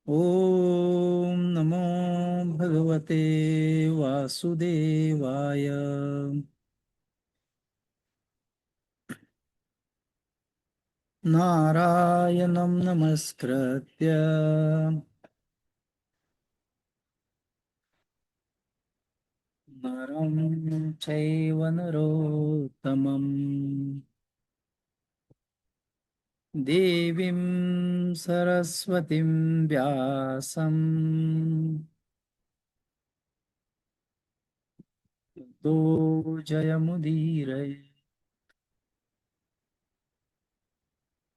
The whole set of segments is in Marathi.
ओम नमो भगवते वासुदेवाय. नारायणं नमस्कृत्य नरं चैव नरोत्तमं देवीं सरस्वतीं व्यासं तो जयमुदीरये.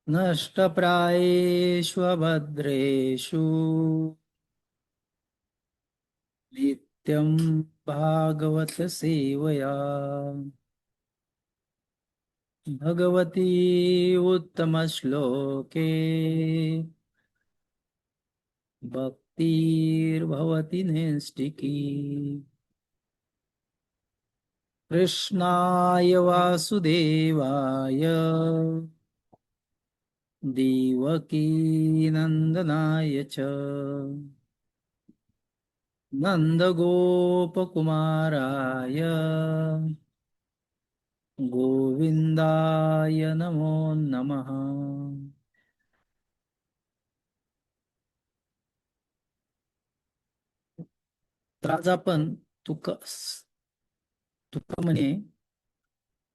नष्टप्रायेषु अभद्रेषु नित्यं भागवत सेवया भगवती उत्तमश्लोके भक्तिर्भवति नैष्टिकी. कृष्णाय वासुदेवाय देवकीनन्दनाय च नन्दगोपकुमाराय गोविंदाय नमो नमः. तर आज आपण तुका तुका म्हणे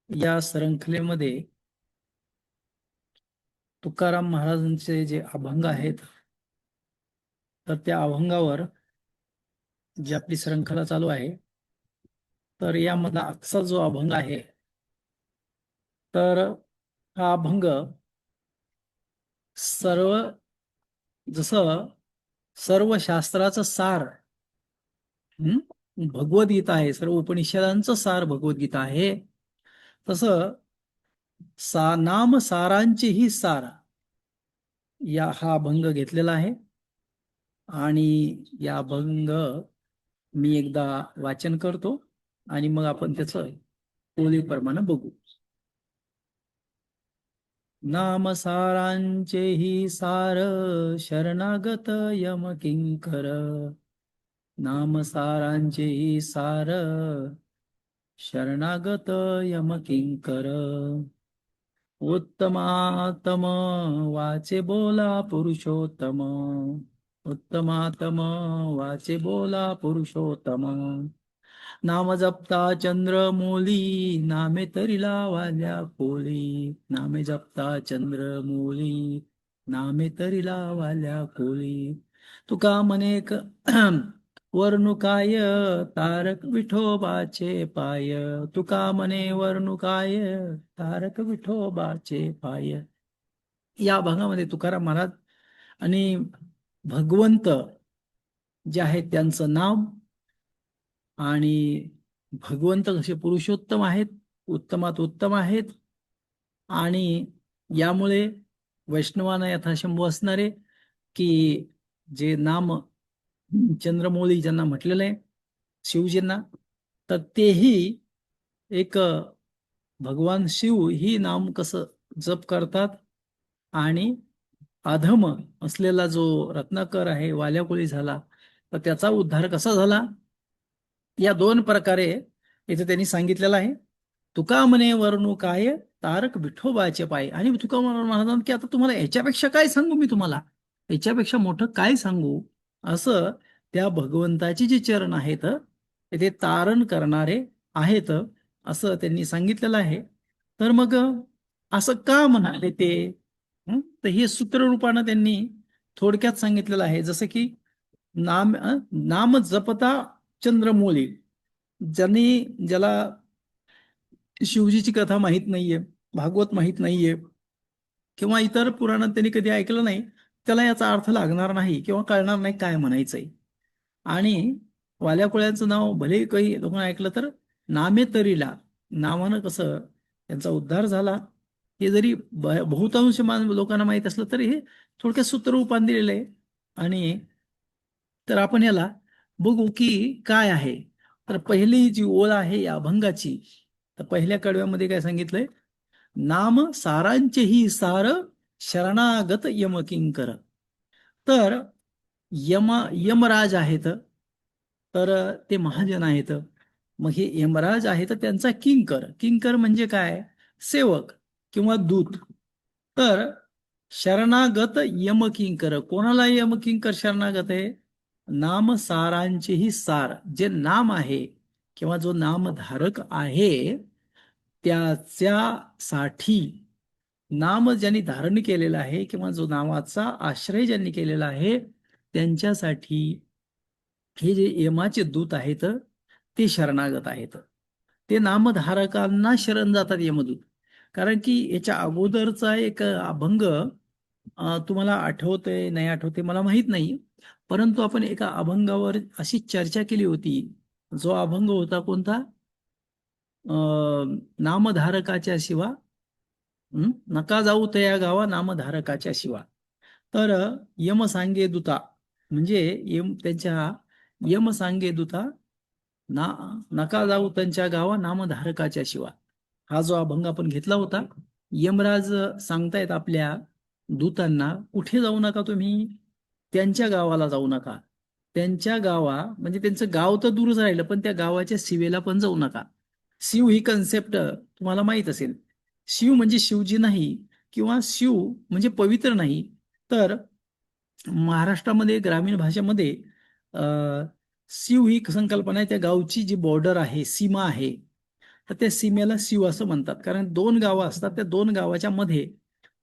या शृंखलेमध्ये तुकाराम महाराजांचे जे अभंग आहेत, तर त्या अभंगावर जी आपली श्रृंखला चालू आहे, तर यामधला आजचा जो अभंग आहे, तर हा अभंग सर्व जसं सर्व शास्त्राचं सार भगवद्गीता आहे, सर्व उपनिषदांचं सार भगवद्गीता आहे, तसं नाम सारांचेही सार हा अभंग घेतलेला आहे. आणि या अभंग मी एकदा वाचन करतो आणि मग आपण त्याचं ओळीप्रमाणे बघू. नाम सारांचेही सार शरणागत यम किंकर. नाम सारांचेही सार शरणागत यम किंकर. उत्तमातम वाचे बोला पुरुषोत्तम. उत्तमातम वाचे बोला पुरुषोत्तम. नाम जपता चंद्रमौली नामे तरी लावाल्या कोली. नामे जपता चंद्रमौली नामे तरी लावाल्या कोली. तुका म्हणे वर्णुकाय तारक विठोबाचे पाय. तुका म्हणे वर्णुकाय तारक विठोबाचे पाय. या भागामध्ये तुकाराम महाराज आणि भगवंत जे आहेत त्यांचं नाव, आणि भगवंत कसे पुरुषोत्तम आहेत, उत्तमात उत्तम आहेत, आणि यामुळे वैष्णवांना यथाशंभू असणारे की जे नाम चंद्रमौली ज्यांना म्हटलेलं आहे शिवजींना, तर तेही एक भगवान शिव ही नाम कसं जप करतात, आणि अधम असलेला जो रत्नाकर आहे वाल्याकोळी झाला, तर त्याचा उद्धार कसा झाला, या दोन प्रकारे इथे त्यांनी सांगितलेलं आहे. तुका म्हणे वर्णू काय तारक विठोबाचे पाय. आणि तुका म्हणाला की आता तुम्हाला याच्यापेक्षा काय सांगू, मी तुम्हाला याच्यापेक्षा मोठं काय सांगू, असं त्या भगवंताचे जे चरण आहेत ते तारण करणारे आहेत, असं त्यांनी सांगितलेलं आहे. तर मग असं का म्हणाले ते, तर हे सूत्ररूपानं त्यांनी थोडक्यात सांगितलेलं आहे. जसं की नाम जपता चंद्रमौली, ज्याला शिवजीची कथा माहीत नाहीये, भागवत माहीत नाहीये, किंवा इतर पुराणात त्यांनी कधी ऐकलं नाही, त्याला याचा अर्थ लागणार नाही किंवा कळणार नाही काय म्हणायचंय. आणि वाल्याकुळ्यांचं नाव भले काही लोकांना ऐकलं तर नामे तरीला, नावानं कसं त्यांचा उद्धार झाला हे जरी बहुतांश लोकांना माहीत असलं तरी हे थोडक्यात सूत्ररूपान दिलेलं आहे. आणि तर आपण याला बघू की काय आहे. तर पहिली जी ओळ आहे या अभंगाची, तर पहिल्या कडव्यामध्ये काय सांगितलंय, नाम सारांचेही सार शरणागत यमकिंकर. तर यमराज आहेत, तर ते महाजन आहेत. मग हे यमराज आहेत त्यांचा किंकर. किंकर म्हणजे काय? सेवक किंवा दूत. तर शरणागत यमकिंकर, कोणाला यमकिंकर शरणागत आहे? नाम सारांचेही सार, जे नाम आहे किंवा जो नामधारक आहे त्याच्यासाठी, नाम ज्यांनी धारण केलेलं आहे किंवा जो नावाचा आश्रय ज्यांनी केलेला आहे त्यांच्यासाठी हे जे यमाचे दूत आहेत ते शरणागत आहेत. ते नामधारकांना शरण जातात यमदूत. कारण की याच्या अगोदरचा एक अभंग तुम्हाला आठवतंय नाही आठवते मला माहित नाही, परंतु आपण एका अभंगावर अशी चर्चा केली होती. जो अभंग होता कोणता? नामधारकाच्या शिवा नका जाऊ तया गावा नामधारकाच्या शिवा. तर यम सांगे दूता म्हणजे त्यांच्या यम सांगे दूता ना नका जाऊ त्यांच्या गावा नामधारकाच्या शिवा. हा जो अभंग आपण घेतला होता, यमराज सांगतायत आपल्या दूतांना कुठे जाऊ नका तुम्ही, त्यांच्या गावाला जाऊ नका. त्यांच्या गावा म्हणजे त्यांचं गाव तर दूरच राहिलं, पण त्या गावाच्या शिवेला पण जाऊ नका. शिव ही कन्सेप्ट तुम्हाला माहित असेल. शिव म्हणजे शिवजी नाही किंवा शिव म्हणजे पवित्र नाही. तर महाराष्ट्रामध्ये ग्रामीण भाषेमध्ये शिव ही संकल्पना आहे. त्या गावची जी बॉर्डर आहे, सीमा आहे, तर त्या सीमेला शिव असं म्हणतात. कारण दोन गावं असतात, त्या दोन गावाच्या मध्ये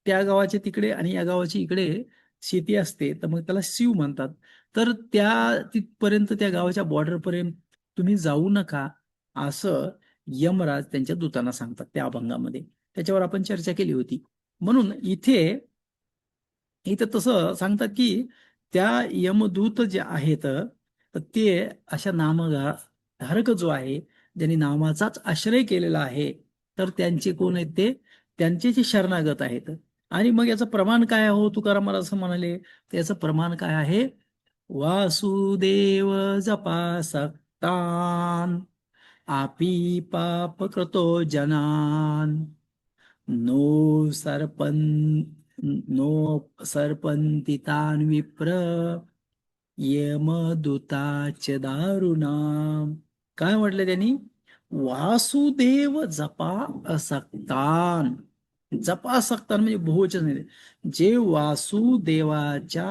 त्या गावाच्या तिकडे आणि या गावाची इकडे शेती असते, तर मग त्याला शिव म्हणतात. तर त्या तिथपर्यंत त्या गावाच्या बॉर्डरपर्यंत तुम्ही जाऊ नका असं यमराज त्यांच्या दूतांना सांगतात त्या अभंगामध्ये. त्याच्यावर आपण चर्चा केली होती. म्हणून इथे इथं तसं सांगतात की त्या यमदूत जे आहेत तर ते अशा नामधारक जो आहे ज्यांनी नामाचाच आश्रय केलेला आहे, तर त्यांचे कोण आहेत? ते त्यांचे जे शरणागत आहेत. आणि मग याचं प्रमाण काय हो तुकाराम मला असं म्हणाले, त्याचं प्रमाण काय आहे? वासुदेव जपा सक्तान आपी पाप कृतो जनान नो सरपन नो सरपंतितान विप्र यमदूताच दारुणा. काय म्हटलं त्यांनी? वासुदेव जपा असक्तान. जपा असक्तान म्हणजे बहुवचन आहे. जे वासुदेवाच्या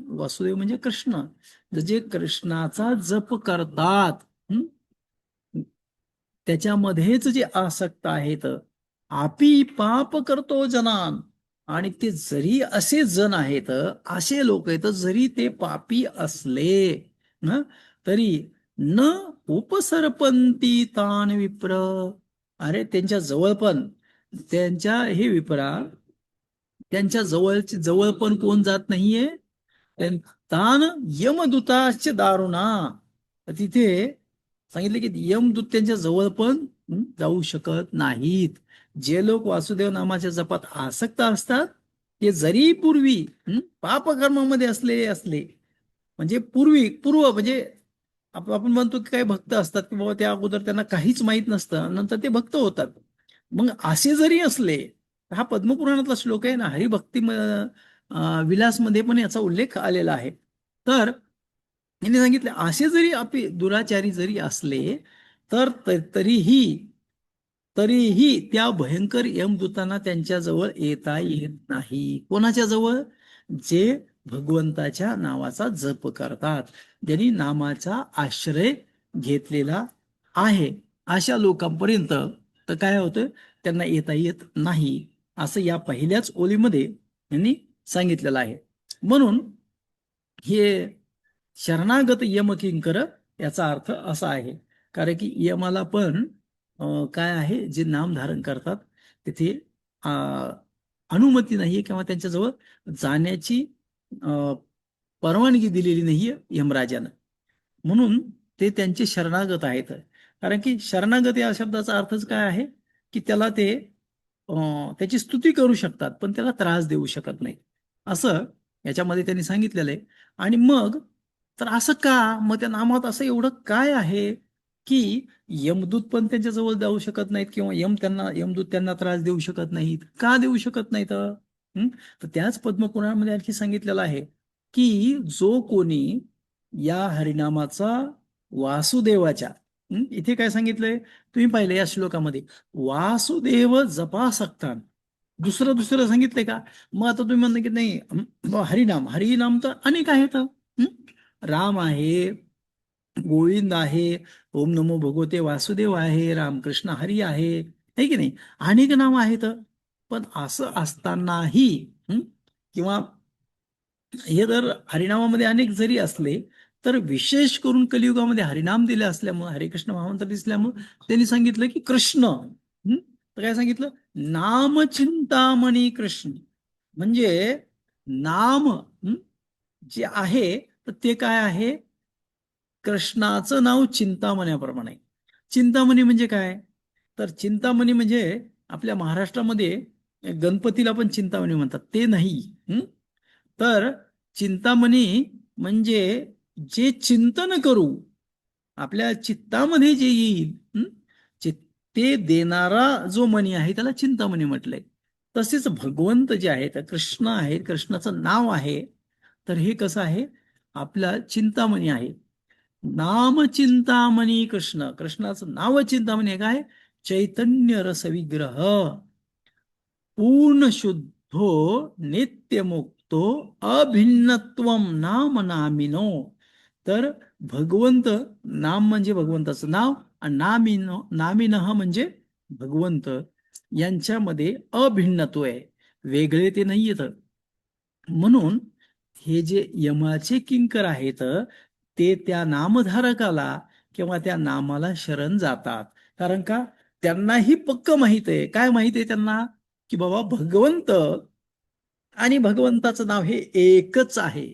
वासुदेव म्हणजे कृष्ण, जे कृष्णाचा जप करतात त्याच्यामध्येच जे आसक्त आहेत. आपी पाप करतो जनान. आणि ते जरी असे जण आहेत, असे लोक आहेत, जरी ते पापी असले ना तरी न उपसरपंती तान विप्र. अरे त्यांच्या जवळ पण त्यांच्या हे विप्रा त्यांच्या जवळ पण कोण जात नाहीये. तान यमदूताच दारुणा. तिथे सांगितले की यमदूत त्यांच्या जवळ पण जाऊ शकत नाहीत. जे लोक वासुदेव नामाच्या जपात आसक्त असतात ते जरी पूर्वी पापकर्मामध्ये असले म्हणजे पूर्व म्हणजे आपण म्हणतो की काही भक्त असतात की बाबा त्या अगोदर त्यांना काहीच माहीत नसतं, नंतर ते भक्त होतात. मग असे जरी असले, हा पद्मपुराणातला श्लोक आहे ना, हरिभक्ती विलासमध्ये पण याचा उल्लेख आलेला आहे. तर यांनी सांगितले असे जरी आपले दुराचारी जरी असले तर तरीही त्या भयंकर यमदूतांना त्यांच्याजवळ येता येत नाही. कोणाच्या जवळ? जे भगवंताच्या नावाचा जप करतात, ज्यांनी नामाचा आश्रय घेतलेला आहे, अशा लोकांपर्यंत तर काय होतं? त्यांना येता येत नाही असं या पहिल्याच ओळीमध्ये यांनी सांगितलेलं आहे. म्हणून हे शरणागत यमकिंकर याचा अर्थ असा आहे. कारण की यमाला पण काय आहे, जे नाम धारण करतात तिथे अनुमती नाहीये किंवा त्यांच्याजवळ जाण्याची परवानगी दिलेली नाहीये यमराजानं. म्हणून ते त्यांचे शरणागत आहेत. कारण की शरणागत या शब्दाचा अर्थच काय आहे की त्याला ते त्याची स्तुती करू शकतात पण त्याला त्रास देऊ शकत नाही असं याच्यामध्ये त्यांनी सांगितलेलं आहे. आणि मग तर असं का? मग त्या नामात असं एवढं काय आहे की यमदूत पण त्यांच्या जवळ जाऊ शकत नाहीत किंवा यमदूत त्यांना त्रास देऊ शकत नाहीत. का देऊ शकत नाहीत? तर त्याच पद्मपुराणामध्ये आणखी सांगितलेलं आहे की जो कोणी या हरिनामाचा वासुदेवाच्या इथे काय सांगितलंय तुम्ही पाहिलं या श्लोकामध्ये, वासुदेव जपासक्तान. दुसरं दुसरं सांगितलंय का? मग आता तुम्ही म्हणता की नाही हरिनाम हरिनाम तर अनेक आहेत. राम आहे, गोविंद आहे, ओम नमो भगवते वासुदेव आहे, रामकृष्ण हरी आहे की नाही, अनेक नाम आहेत. पण असं असतानाही किंवा हे जर हरिनामामध्ये अनेक जरी असले तर विशेष करून कलियुगामध्ये हरिनाम दिले असल्यामुळे, हरिकृष्ण महामंत्र दिसल्यामुळे त्यांनी सांगितलं की कृष्ण. तर काय सांगितलं? नाम चिंतामणी कृष्ण. म्हणजे नाम जे आहे तर ते काय आहे? कृष्णाचं नाव चिंतामण्याप्रमाणे. चिंतामणी म्हणजे काय? तर चिंतामणी म्हणजे आपल्या महाराष्ट्रामध्ये गणपतीला पण चिंतामणी म्हणतात, ते नाही. तर चिंतामणी म्हणजे जे चिंतन करू, आपल्या चित्तामध्ये जे येईल ते देणारा जो मणी आहे त्याला चिंतामणी म्हटलंय. तसेच भगवंत जे आहेत, कृष्ण आहे, कृष्णाचं नाव आहे, तर हे कसं आहे? आपला चिंतामणी आहे. नाम चिंतामणी कृष्ण, कृष्णाचं नाव चिंतामणी आहे. काय? चैतन्य रस विग्रह, पूर्ण शुद्धो नित्यमुक्तो अभिन्नत्वम नाम नामिनो. तर भगवंत, नाम म्हणजे भगवंताचं नाव, आणि नामिनः म्हणजे भगवंत, यांच्यामध्ये अभिन्नत्व आहे, वेगळे ते नाही येत. म्हणून हे जे यमाचे किंकर आहेत ते त्या नामधारकाला किंवा त्या नामाला शरण जातात. कारण का? त्यांनाही पक्क माहित आहे. काय माहित आहे त्यांना? की बाबा भगवंत आणि भगवंताचं नाव हे एकच आहे.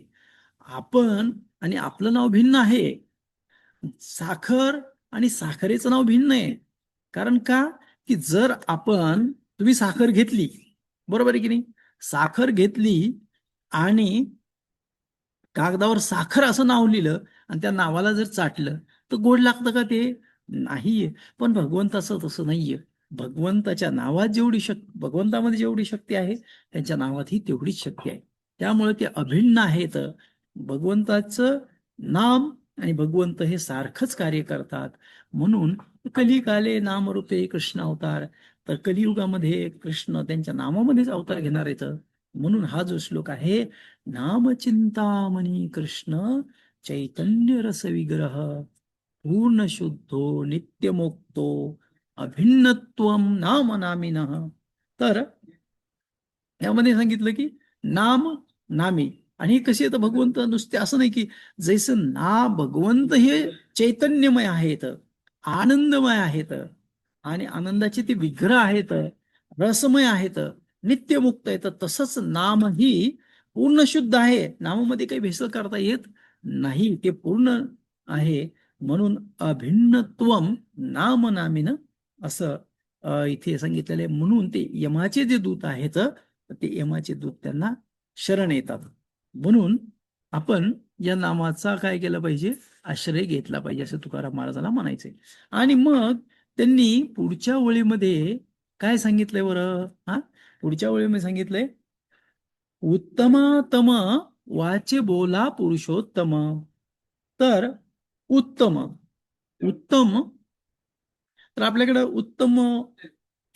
आपण आणि आपलं नाव भिन्न आहे. साखर आणि साखरेचं नाव भिन्न आहे. कारण का? की जर तुम्ही साखर घेतली, बरोबर आहे की नाही, साखर घेतली आणि कागदावर साखर असं नाव लिहिलं आणि त्या नावाला जर चाटलं तर गोड लागतं का? ते नाहीये. पण भगवंताचं तसं नाहीये. भगवंताच्या नावात भगवंतामध्ये जेवढी शक्ती आहे त्यांच्या नावातही तेवढीच शक्ती आहे. त्यामुळे ते अभिन्न आहेत. भगवंताचं नाम आणि भगवंत हे सारखंच कार्य करतात. म्हणून कलिकाले नामरूपे कृष्ण अवतार. तर कलियुगामध्ये कृष्ण त्यांच्या नामामध्येच अवतार घेणार आहेत. म्हणून हा जो श्लोक आहे, नाम चिंतामणी कृष्ण चैतन्य रस विग्रह पूर्ण शुद्धो नित्यमुक्तो अभिन्नत्वम नाम नामिनः. तर यामध्ये सांगितलं की नाम नामी. आणि हे कसे येतं? भगवंत नुसते असं नाही की जैसं भगवंत हे चैतन्यमय आहेत, आनंदमय आहेत, आणि आनंदाचे ते विग्रह आहेत, रसमय आहेत, नित्यमुक्त आहेत, तसंच नामही पूर्ण शुद्ध आहे. नामामध्ये काही भेसळ करता येत नाही, ते पूर्ण आहे. म्हणून अभिन्नत्वम नाम नामिन असं इथे सांगितलेलं आहे. म्हणून ते यमाचे जे दूत आहेत ते यमाचे दूत त्यांना शरण येतात. म्हणून आपण या नामाचा काय केलं पाहिजे? आश्रय घेतला पाहिजे, असं तुकाराम महाराजांना म्हणायचंय. आणि मग त्यांनी पुढच्या ओळीमध्ये काय सांगितलंय बरं? पुढच्या ओळीमध्ये सांगितलंय, उत्तमातम वाचे बोला पुरुषोत्तम. तर उत्तम, उत्तम, तर आपल्याकडे उत्तम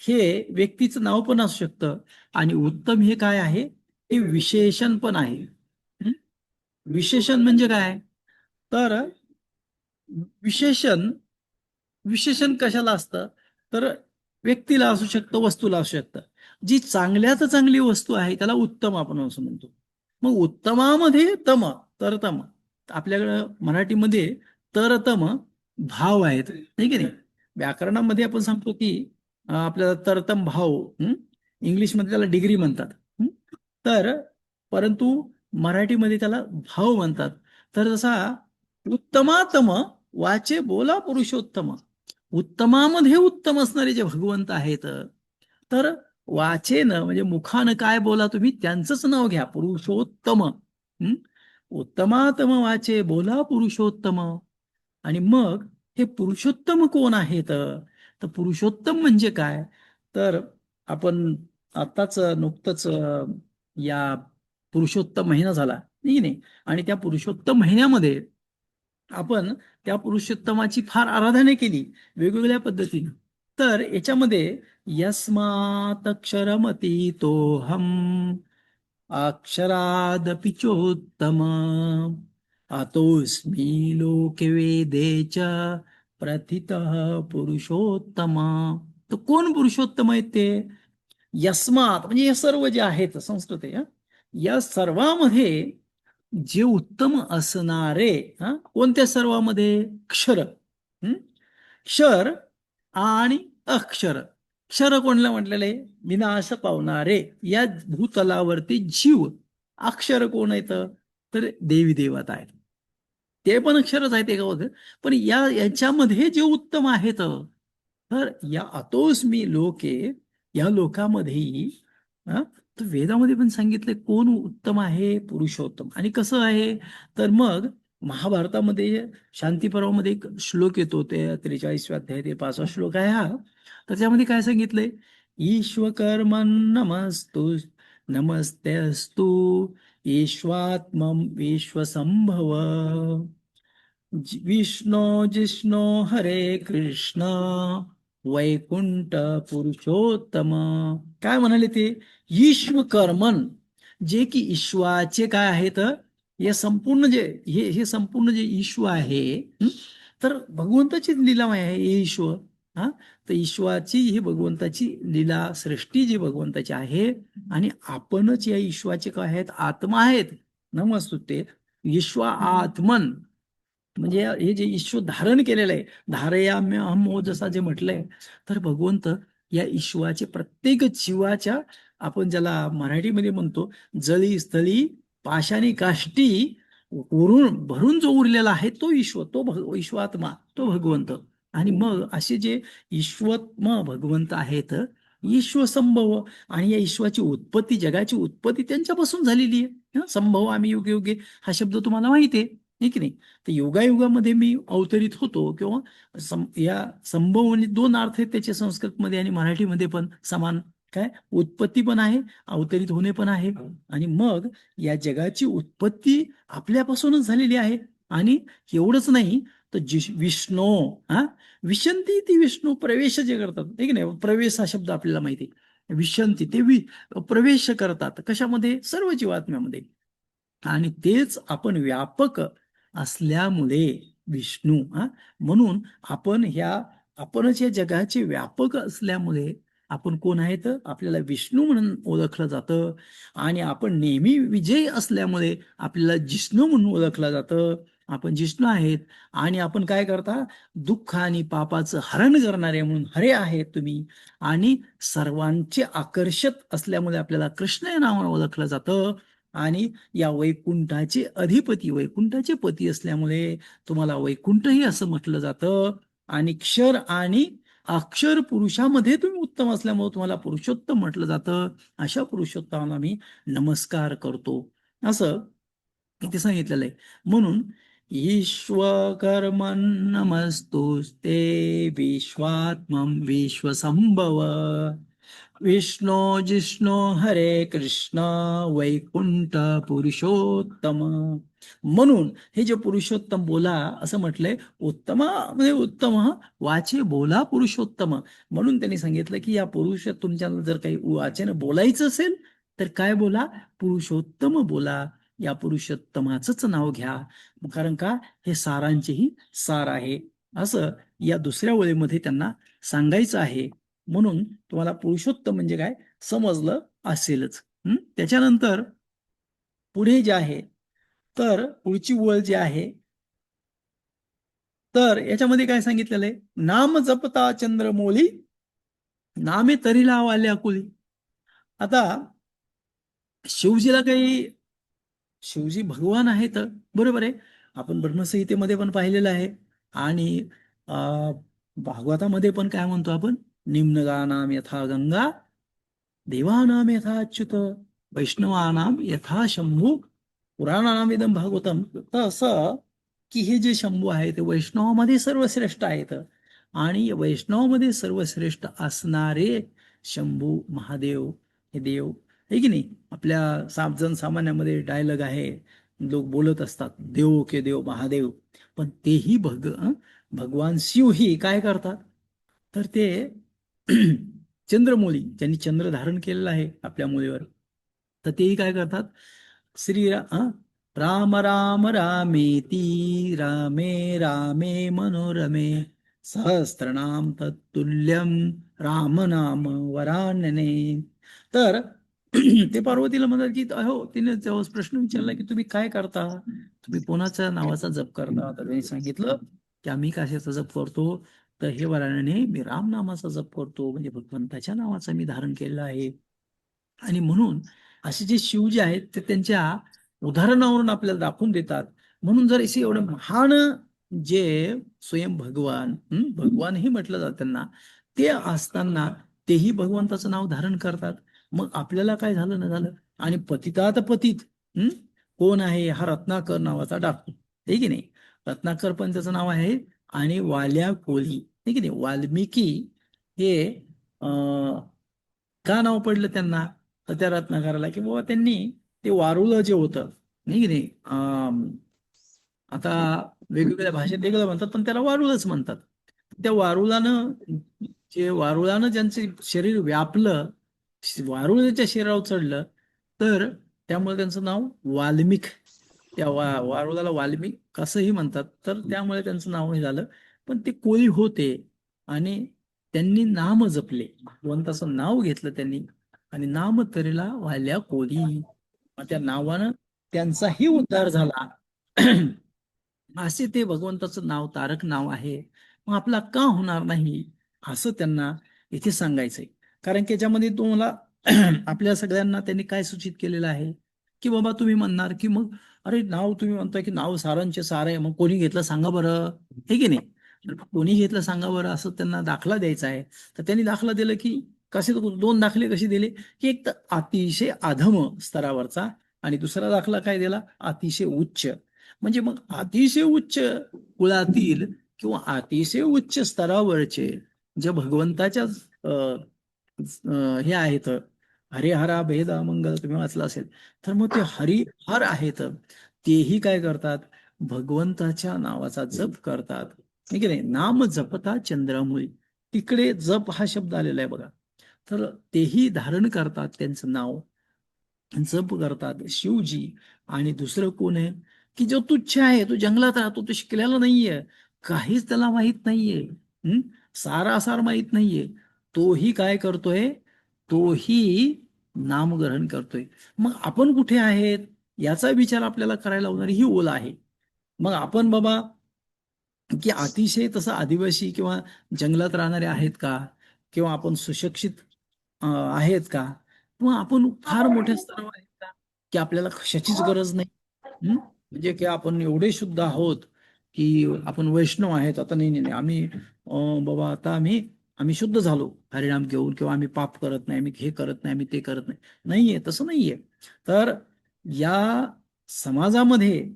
हे व्यक्तीचं नाव पण असू शकतं, आणि उत्तम हे काय आहे? हे विशेषण पण आहे. विशेषण म्हणजे काय? तर विशेषण, विशेषण कशाला असतं? तर व्यक्तीला असू शकतं, वस्तूला असू शकतं. जी चांगल्यात चांगली वस्तू आहे त्याला उत्तम आपण असं म्हणतो. मग उत्तमामध्ये तम, तरतम, आपल्याकडं मराठीमध्ये तरतम भाव आहेत, नाही की नाही? व्याकरणामध्ये आपण सांगतो की आपल्याला तरतम भाव, इंग्लिशमध्ये त्याला डिग्री म्हणतात. तर परंतु मराठीमध्ये त्याला भाव म्हणतात. तर जसा उत्तमातम वाचे बोला पुरुषोत्तम, उत्तमामध्ये उत्तम असणारे जे भगवंत आहेत, तर वाचेनं म्हणजे मुखानं काय बोला तुम्ही त्यांचंच नाव घ्या, पुरुषोत्तम. उत्तमातम वाचे बोला पुरुषोत्तम. आणि मग हे पुरुषोत्तम कोण आहेत? तर पुरुषोत्तम म्हणजे काय? तर आपण आताच नुकतंच या पुरुषोत्तम महिना झाला नाही की नाही, आणि त्या पुरुषोत्तम महिन्यामध्ये आपण त्या पुरुषोत्तमाची फार आराधना केली वेगवेगळ्या पद्धतीने. तर याच्यामध्ये यस्मात् अक्षरमतीतोऽहम् अक्षरादपि चोत्तम अतोऽस्मि लोके वेदे च प्रथितः पुरुषोत्तम. तर कोण पुरुषोत्तम आहेत ते? यस्मात म्हणजे हे सर्व जे आहेत संस्कृत आहे, या सर्वामध्ये जे उत्तम असणारे, कोणत्या सर्वामध्ये? क्षर, क्षर आणि अक्षर. क्षर कोणला म्हटलेलं आहे? विनाश पावणारे या भूतलावरती जीव. अक्षर कोण येतं? तर देवी देवता आहेत. ते पण अक्षरच आहेत एका, पण याच्यामध्ये जे उत्तम आहेत, तर या अतोस्मी लोके, या लोकामध्येही तर वेदामध्ये पण सांगितले कोण उत्तम आहे? पुरुषोत्तम. आणि कसं आहे? तर मग महाभारतामध्ये शांती पर्वामध्ये एक श्लोक येतो, ते 43व्या अध्याय ते 5वा श्लोक आहे हा. तर त्यामध्ये काय सांगितलंय? ईश्वकर्मण नमस्तु नमस्तेस्तु ईश्वात्मं विश्वसंभव विष्णो जिष्णो हरे कृष्ण वैकुंठ पुरुषोत्तम. काय म्हणाले ते? ईश्व कर्मन, जे की ईश्वाचे काय आहेत? हे संपूर्ण जे हे संपूर्ण जे ईश्व आहे, तर भगवंताचीच लीलामय आहे हे ईश्व. हा, तर ईश्वाची ही भगवंताची लीला सृष्टी जी भगवंताची आहे, आणि आपणच या ईश्वाचे काय आहेत? आत्मा आहेत. नमस्तुते ईश्वा आत्मन, म्हणजे हे जे ईश्वर धारण केलेलं आहे, धारयाम्य अहम जसा जे म्हटलंय, तर भगवंत या ईश्वाचे प्रत्येक जीवाच्या, आपण ज्याला मराठीमध्ये म्हणतो जळी स्थळी पाशानी काष्टी उरून भरून जो उरलेला आहे तो ईश्वर, तो ईश्वात्मा, तो भगवंत. आणि मग असे जे ईश्वत्म भगवंत आहेत, ईश्वसंभव, आणि या ईश्वाची उत्पत्ती, जगाची उत्पत्ती त्यांच्यापासून झालेली आहे. संभव आम्ही युगे युगे हा शब्द तुम्हाला माहिती आहे की नाही? तर योगायुगामध्ये मी अवतरित होतो, किंवा या संभव म्हणजे दोन अर्थ आहेत त्याचे, संस्कृतमध्ये आणि मराठीमध्ये पण समान. काय? उत्पत्ती पण आहे, अवतरित होणे पण आहे. आणि मग या जगाची उत्पत्ती आपल्यापासूनच झालेली आहे. आणि एवढंच नाही, तर विष्णू, विशंती ती विष्णू प्रवेश जे करतात, ठीक नाही? प्रवेश हा शब्द आपल्याला माहिती आहे. विशंती ते प्रवेश करतात कशामध्ये? सर्व जीवात्म्यामध्ये. आणि तेच आपण व्यापक असल्यामुळे विष्णू, म्हणून आपणच या जगाचे व्यापक असल्यामुळे आपण कोण आहेत? आपल्याला विष्णू म्हणून ओळखलं जातं. आणि आपण नेहमी विजयी असल्यामुळे आपल्याला जिष्णू म्हणून ओळखलं जातं. आपण जिष्णू आहेत. आणि आपण काय करता? दुःख आणि पापाचं हरण करणारे म्हणून हरे आहेत तुम्ही. आणि सर्वांचे आकर्षक असल्यामुळे आपल्याला कृष्ण या नावाने ओळखलं जातं. आणि या वैकुंठाचे अधिपती, वैकुंठाचे पती असल्यामुळे तुम्हाला वैकुंठही असं म्हटलं जातं. आणि क्षर आणि अक्षर पुरुषामध्ये तुम्ही उत्तम असल्यामुळे तुम्हाला पुरुषोत्तम म्हटलं जातं. अशा पुरुषोत्तमाला मी नमस्कार करतो, असं इथे सांगितलेलं आहे. म्हणून ईश्वकर्मन् नमस्तुस्ते विश्वात्मं विश्वसंभव विष्णो जिष्णो हरे कृष्ण वैकुंठ पुरुषोत्तम. म्हणून हे जे पुरुषोत्तम बोला असं म्हटलंय, उत्तम म्हणजे उत्तम वाचे बोला पुरुषोत्तम. म्हणून त्यांनी सांगितलं की या पुरुष, तुमच्याला जर काही वाचन बोलायचं असेल तर काय बोला? पुरुषोत्तम बोला. या पुरुषोत्तमाचंच नाव घ्या, कारण का? हे सारांचेही सार आहे, असं या दुसऱ्या ओळीमध्ये त्यांना सांगायचं आहे. म्हणून तुम्हाला पुरुषोत्तम म्हणजे काय समजलं असेलच. त्याच्यानंतर पुढे जे आहे, तर पुढची ओळ जी आहे, तर याच्यामध्ये काय सांगितलेलं आहे? नाम जपता चंद्रमौली नामे तरी लावाल्या कुली. आता शिवजीला काही, शिवजी भगवान आहेत, बरोबर आहे. आपण ब्रह्मसंहितेमध्ये पण पाहिलेलं आहे. आणि भागवतामध्ये पण काय म्हणतो आपण? निम्नगानाम यथा गंगा देवानाम यथा अच्युत वैष्णवानाम यथा शंभू पुराणानाम इदम भागवतम. तर असं की हे जे शंभू आहे ते वैष्णवामध्ये सर्वश्रेष्ठ आहेत आणि वैष्णवामध्ये सर्वश्रेष्ठ असणारे शंभू महादेव हे देव हे की नाही. आपल्या जन सामान्यामध्ये डायलॉग आहे, लोक बोलत असतात देव के देव महादेव, पण तेही भगवान शिव ही काय करतात, तर ते चंद्रमौली ज्यांनी चंद्र धारण केलेलं आहे आपल्या मुलीवर, तर तेही काय करतात, राम राम रामेती रामे रामे मनोरमे सहस्त्रनाम तत्तुल्यम राम नाम वरानने. तर ते पार्वतीला म्हणतात की हो, तिने तेव्हा प्रश्न विचारला की तुम्ही काय करता, तुम्ही कोणाच्या नावाचा जप करता, तर त्यांनी सांगितलं की आम्ही कशाचा जप करतो, तर हे वरानने मी राम नामाचा जप करतो, म्हणजे भगवंताच्या नावाचा मी धारण केलेला आहे. आणि म्हणून असे जे शिव जे आहेत ते त्यांच्या उदाहरणावरून आपल्याला दाखवून देतात. म्हणून जर असे एवढं महान जे स्वयं भगवान, भगवानही म्हटलं जातं त्यांना, ते असताना तेही भगवंताचं नाव धारण करतात, मग आपल्याला काय झालं ना झालं. आणि पतितात पतित कोण आहे, हा रत्नाकर नावाचा डाकू, हे की नाही. रत्नाकर पण त्याचं नाव आहे. आणि वाल्या कोळी, हे की नाही. वाल्मिकी हे का नाव पडलं त्यांना, तर त्या रत्नाकराला, की बाबा त्यांनी ते वारुळ जे होतं, नाही की नाही, आता वेगवेगळ्या भाषेत वेगळं म्हणतात पण त्याला वारुळच म्हणतात. त्या वारुळानं, ज्यांचे शरीर व्यापलं, वारुळाच्या शरीरावर चढलं, तर त्यामुळे त्यांचं नाव वाल्मिक, त्या वारुळाला वाल्मिक कसंही म्हणतात, तर त्यामुळे त्यांचं नाव हे झालं. पण ते कोळी होते आणि त्यांनी नाम जपले, भगवंताचं नाव घेतलं त्यांनी, आणि नाम तरीला वाल्या कोळी, मग त्या नावानं त्यांचाही उद्धार झाला. असे ते भगवंताचं नाव तारक नाव आहे. मग आपला का होणार नाही, असं त्यांना इथे सांगायचंय. कारण की याच्यामध्ये तुम्हाला आपल्या सगळ्यांना त्यांनी काय सूचित केलेलं आहे, की बाबा तुम्ही म्हणणार की मग अरे नाव तुम्ही म्हणताय की नाव सारांचे सार आहे, मग कोणी घेतलं सांगा बरं, हे की नाही. तर कोणी घेतलं सांगा बरं, असं त्यांना दाखला द्यायचा आहे. तर त्यांनी दाखला दिला की कसे, दोन दाखले कसे दिले, की एक तर अतिशय अधम स्तरावरचा, आणि दुसरा दाखला काय दिला, अतिशय उच्च. म्हणजे मग अतिशय उच्च कुळातील किंवा अतिशय उच्च स्तरावरचे जे भगवंताच्या हे आहेत, हरिहरा भेद मंगल तुम्ही वाचलं असेल, तर मग ते हरिहर आहेत, तेही काय करतात, भगवंताच्या नावाचा जप करतात, ठीक आहे. नाम जपता चंद्रमुळी, तिकडे जप हा शब्द आलेला आहे बघा. तर तेही धारण करतात त्यांचं नाव, जप करतात शिवजी. आणि दुसरं कोण आहे, की जो तुच्छ आहे, तो जंगलात राहतो, तो शिकलेला नाहीये, काहीच त्याला माहित नाहीये, सारासार माहित नाहीये, तोही काय करतोय, तोही नामग्रहण करतोय. मग आपण कुठे आहेत याचा विचार आपल्याला करायला होणारी ही ओळ आहे. मग आपण बाबा की अतिशय तसं आदिवासी किंवा जंगलात राहणारे आहेत का, किंवा आपण सुशिक्षित आहेत का, किंवा आपण फार मोठ्या स्तरावर आहेत का, की आपल्याला कशाचीच गरज नाही. म्हणजे की आपण एवढे शुद्ध आहोत की आपण वैष्णव आहेत, आता नाही नाही नाही, आम्ही बाबा आता आम्ही आम्ही शुद्ध झालो हरिनाम घेऊन, किंवा आम्ही पाप करत नाही, आम्ही हे करत नाही, आम्ही ते करत नाही, नाहीये, तसं नाहीये. तर या समाजामध्ये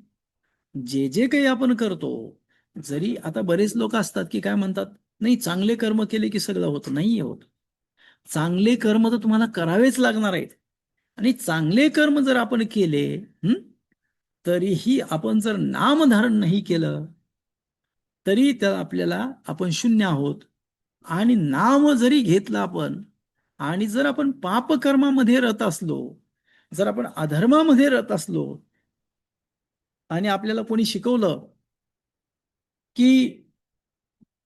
जे जे काही आपण करतो, जरी आता बरेच लोक असतात की काय म्हणतात, नाही चांगले कर्म केले की सगळं होतं, नाही होत. चांगले कर्म तर तुम्हाला करावेच लागणार आहेत. आणि चांगले कर्म जर आपण केले, तरीही आपण जर नामधारण नाही केलं, तरी त्या आपल्याला आपण शून्य आहोत. आणि नाम जरी घेतलं आपण, आणि जर आपण पापकर्मामध्ये रत असलो, जर आपण अधर्मामध्ये रत असलो, आणि आपल्याला कोणी शिकवलं की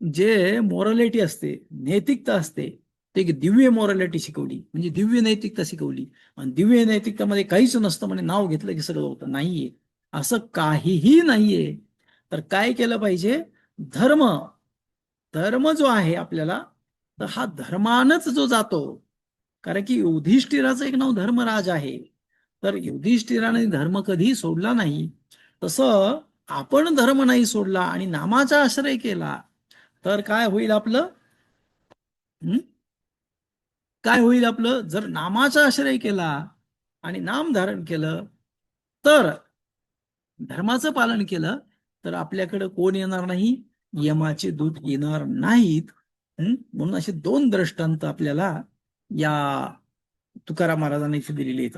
जे मॉरॅलिटी असते, नैतिकता असते, ते एक दिव्य मॉरॅलिटी शिकवली, म्हणजे दिव्य नैतिकता शिकवली, आणि दिव्य नैतिकतामध्ये काहीच नसतं, म्हणजे नाव घेतलं की सगळं होतं, नाहीये, असं काहीही नाहीये. तर काय केलं पाहिजे, धर्म, धर्म जो आहे आपल्याला, तर हा धर्मानच जो जातो, कारण की युधिष्ठिराचं एक नाव धर्मराज आहे, तर युधिष्ठिराने धर्म कधी सोडला नाही. तसं आपण धर्म नाही सोडला आणि नामाचा आश्रय केला, तर काय होईल आपलं, हं? काय होईल आपलं, जर नामाचा आश्रय केला आणि नाम धारण केलं, तर धर्माचं पालन केलं, तर आपल्याकडे कोण येणार नाही? यमाचे दूत येणार नाहीत. म्हणून असे दोन दृष्टांत आपल्याला या तुकाराम महाराजांनी इथे दिलेले आहेत.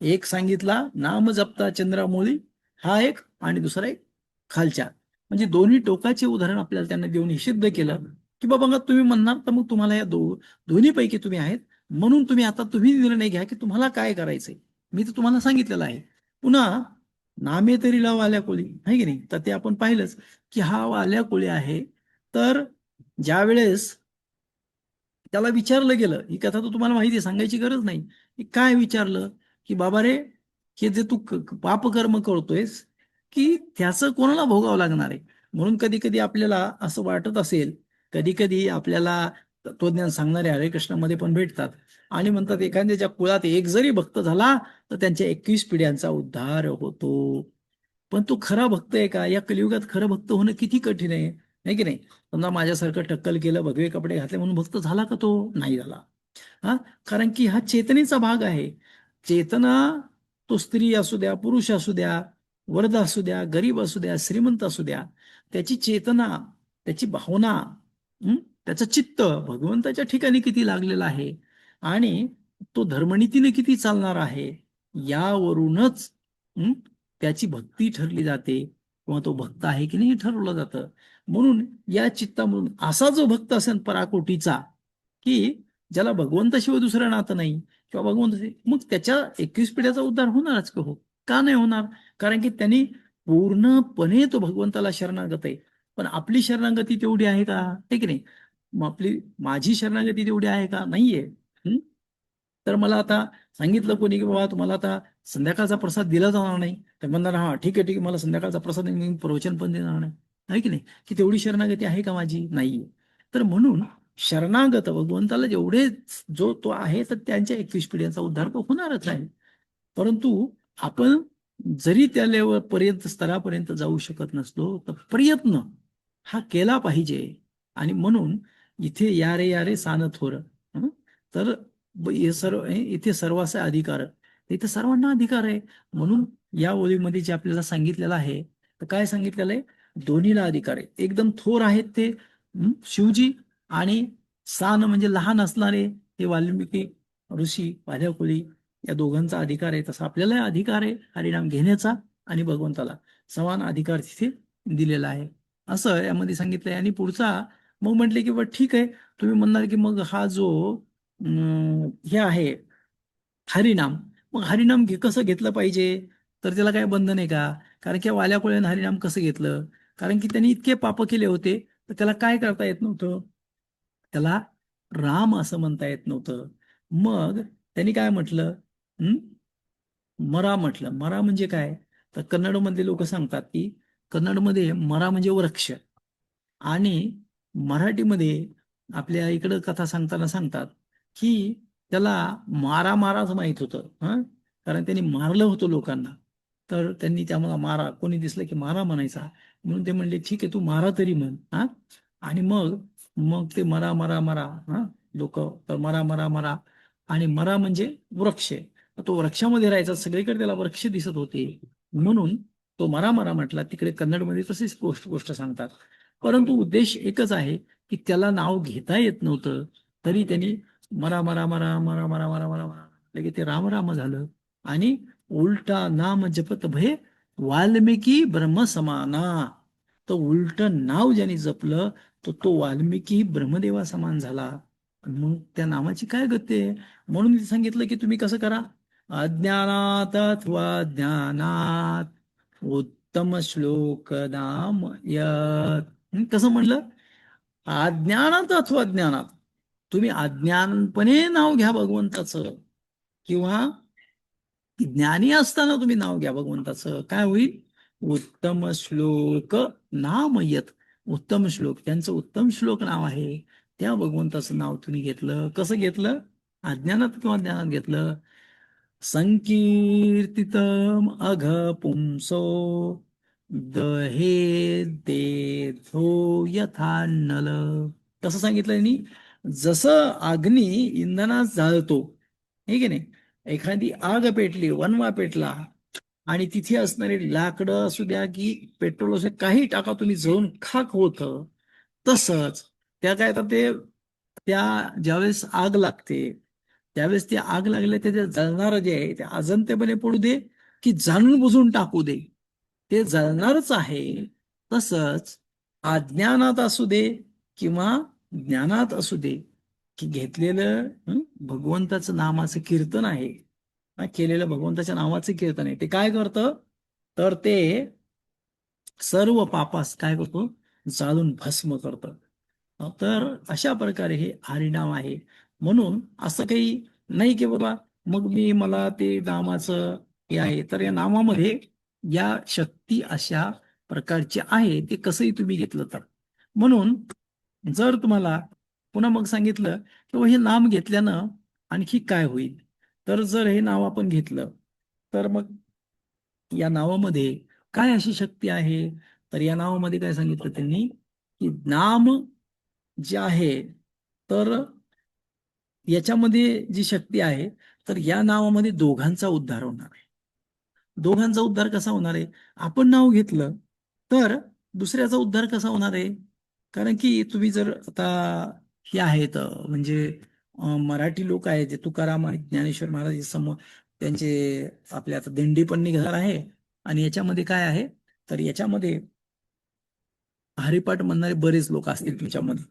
एक सांगितला नाम जपता चंद्रामोळी, हा एक, आणि दुसरा एक खालच्या. म्हणजे दोन्ही टोकाचे उदाहरण आपल्याला त्यांना देऊन हे सिद्ध केलं की बाबा तुम्ही म्हणणार तर मग तुम्हाला या दोन्हीपैकी तुम्ही आहेत, म्हणून तुम्ही आता तुम्ही निर्णय घ्या की तुम्हाला काय करायचंय. मी तर तुम्हाला सांगितलेलं आहे. पुन्हा नामे तरी लाव आल्या कोळी, आहे की नाही? तर ते आपण पाहिलंच की हा वाल्या कोळी आहे. तर ज्या वेळेस त्याला विचारलं गेलं, ही कथा तर तुम्हाला माहिती आहे, सांगायची गरज नाही, की काय विचारलं की बाबा रे, हे जे तू पापकर्म करतोयस की त्याचं कोणाला भोगावं लागणार आहे. म्हणून कधी कधी आपल्याला असं वाटत असेल, कधी कधी आपल्याला तत्वज्ञान सांगणारे हरे कृष्णामध्ये पण भेटतात आणि म्हणतात एखाद्याच्या कुळात एक जरी भक्त झाला तर त्यांच्या 21 पिढ्यांचा उद्धार होतो. पण तो खरा भक्त आहे का? या कलियुगात खरं भक्त होणं किती कठीण आहे, नाही की नाही? समजा माझ्यासारखं टक्कल केलं, भगवे कपडे घातले म्हणून भक्त झाला का? तो नाही झाला. हा, कारण की हा चेतनेचा भाग आहे. चेतना, तो स्त्री असू द्या, पुरुष असू द्या, वृद्ध असू द्या, गरीब असू द्या, श्रीमंत असू द्या, त्याची चेतना, त्याची भावना, हं, त्याचं चित्त भगवंताच्या ठिकाणी किती लागलेलं आहे आणि तो धर्मनीतीने किती चालणार आहे, यावरूनच त्याची भक्ती ठरली जाते किंवा तो भक्त आहे की नाही हे ठरवलं जातं. म्हणून या चित्तामधून असा जो भक्त असेल पराकोटीचा, की ज्याला भगवंताशिवाय दुसरं नातं नाही किंवा भगवंत, मग त्याच्या 21 पिढ्याचा उद्धार होणारच का? हो, का नाही होणार? कारण की त्यांनी पूर्णपणे तो भगवंताला शरणागत आहे. पण आपली शरणागती तेवढी आहे का? आहे की नाही? मग माझी शरणागती तेवढी आहे का? नाहीये. तर मला आता सांगितलं कोणी की बाबा तुम्हाला आता संध्याकाळचा प्रसाद दिला जाणार नाही, तर म्हणणार हा ठीक आहे ठीक आहे, मला संध्याकाळचा प्रसाद नाही, मी प्रवचन पण देणार नाही. आहे की नाही? की तेवढी शरणागती आहे का माझी? नाहीये. तर म्हणून शरणागत भगवंताला जेवढे जो तो आहे तर त्यांच्या 21 पिढ्यांचा उद्धार तो होणारच आहे. परंतु आपण जरी त्या लेवल पर्यंत स्तरापर्यंत जाऊ शकत नसलो तर प्रयत्न हा केला पाहिजे. आणि म्हणून इथे या रे सान थोर, तर हे सर्व इथे सर्वांचा अधिकार, इथे सर्वांना अधिकार आहे. म्हणून या ओळीमध्ये जे आपल्याला सांगितलेलं आहे, तर काय सांगितलेलं आहे? दोन्हीला अधिकार आहे. एकदम थोर आहेत ते शिवजी, आणि सान म्हणजे लहान असणारे हे वाल्मिकी ऋषी, वाल्याकुळी, या दोघांचा अधिकार आहे. तसा आपल्याला अधिकार आहे हरिनाम घेण्याचा, आणि भगवंताला समान अधिकार तिथे दिलेला आहे, असं यामध्ये सांगितलंय. आणि पुढचा मग म्हटले की बा ठीक आहे, तुम्ही म्हणणार की मग हा जो हे आहे हरिनाम, मग हरिनाम कसं घेतलं पाहिजे? तर त्याला काय बंधन आहे का? कारण की वाल्याकुळ्यानं हरिनाम कसं घेतलं? कारण की त्यांनी इतके पाप केले होते, तर त्याला काय करता येत नव्हतं, त्याला राम असं म्हणता येत नव्हतं. मग त्यांनी काय म्हटलं? मरा म्हटलं. मरा म्हणजे काय? तर कन्नडमधले लोक सांगतात की कन्नडमध्ये मरा म्हणजे वृक्ष, आणि मराठीमध्ये आपल्या इकडं कथा सांगताना सांगतात की त्याला मारा माराच माहित होतं. कारण त्यांनी मारलं होतं लोकांना, तर त्यांनी त्यामुळे मारा, कोणी दिसलं की मारा म्हणायचा, म्हणून ते म्हणले ठीक आहे तू मारा तरी म्हण. आणि मग मग ते मरा मरा मरा, लोक, तर मरा मरा मरा, आणि मरा म्हणजे वृक्ष. तो वृक्षामध्ये राहायचा, सगळीकडे त्याला वृक्ष दिसत होते, म्हणून तो मरा मरा म्हटला. तिकडे कन्नडमध्ये तशीच गोष्ट गोष्ट सांगतात. परंतु उद्देश एकच आहे की त्याला नाव घेता येत नव्हतं, तरी त्यांनी मरा मरा मरा मरा मरा मरा मरा मरा लगेच ते राम राम झालं. आणि उलटा नाम जपत भय वाल्मिकी ब्रह्म समाना, तर उलट नाव ज्याने जपलं तर तो वाल्मिकी ब्रह्मदेवा समान झाला. मग त्या नामाची काय गती आहे? म्हणून सांगितलं की तुम्ही कसं करा, अज्ञानात अथवा ज्ञानात उत्तम श्लोक नाम यत. कसं म्हणलं? अज्ञानात अथवा ज्ञानात, तुम्ही अज्ञानपणे नाव घ्या भगवंताचं, किंवा ज्ञानी असताना तुम्ही नाव घ्या भगवंताचं, काय होईल? उत्तम श्लोक नाम यत. उत्तम श्लोक, त्यांचं उत्तम श्लोक नाव आहे, त्या भगवंताचं नाव तुम्ही घेतलं. कसं घेतलं? अज्ञानात किंवा ज्ञानात घेतलं. संकीर्तितम अघ पुंसो दहे देथो यथा नल. कसं सांगितलं यांनी? जसं अग्नी इंधनात जाळतो, हे की नाही? एखादी आग पेटली, वनवा पेटला, आणि तिथे असणारे लाकडं असू द्या की पेट्रोल असू द्या, काही टाका तुम्ही, जळून खाक होतं. तसंच त्या काय तर ते त्या ज्यावेळेस आग लागते, त्यावेळेस ती आग लागले ते जळणार जे आहे ते अजंतेपणे पडू दे की जाणून बुजून टाकू दे, ते जळणारच आहे. तसंच अज्ञानात असू दे किंवा ज्ञानात असू दे, की घेतलेलं भगवंताचं नामाचं कीर्तन आहे, केलेलं भगवंताच्या नावाचं कीर्तन आहे, ते काय करतं, तर ते सर्व पापास काय करतो, जाळून भस्म करतं. तर अशा प्रकारे हे हरिनाम आहे. म्हणून असं काही नाही की बाबा मग मला ते नामाचं हे आहे, तर या नामामध्ये या शक्ती अशा प्रकारची आहे, ते कसंही तुम्ही घेतलं तर. म्हणून जर तुम्हाला पुन्हा मग सांगितलं की हे नाम घेतल्यानं आणखी काय होईल, तर जर हे नाव आपण घेतलं तर मग या नावामध्ये काय अशी शक्ती आहे, तर या नावामध्ये काय सांगितलं त्यांनी, की नाम जे आहे, तर याच्यामध्ये जी शक्ती आहे, तर या नावामध्ये दोघांचा उद्धार होणार आहे. दोघांचा उद्धार कसा होणार आहे, आपण नाव घेतलं तर दुसऱ्याचा उद्धार कसा होणार आहे, कारण की तुम्ही जर आता हे आहेत म्हणजे मराठी लोक आहेत जे तुकाराम आणि ज्ञानेश्वर महाराज समोर त्यांचे आपले आता दिंडी पण निघणार आहे. आणि याच्यामध्ये काय आहे, तर याच्यामध्ये हरिपाठ म्हणणारे बरेच लोक असतील तुमच्यामध्ये,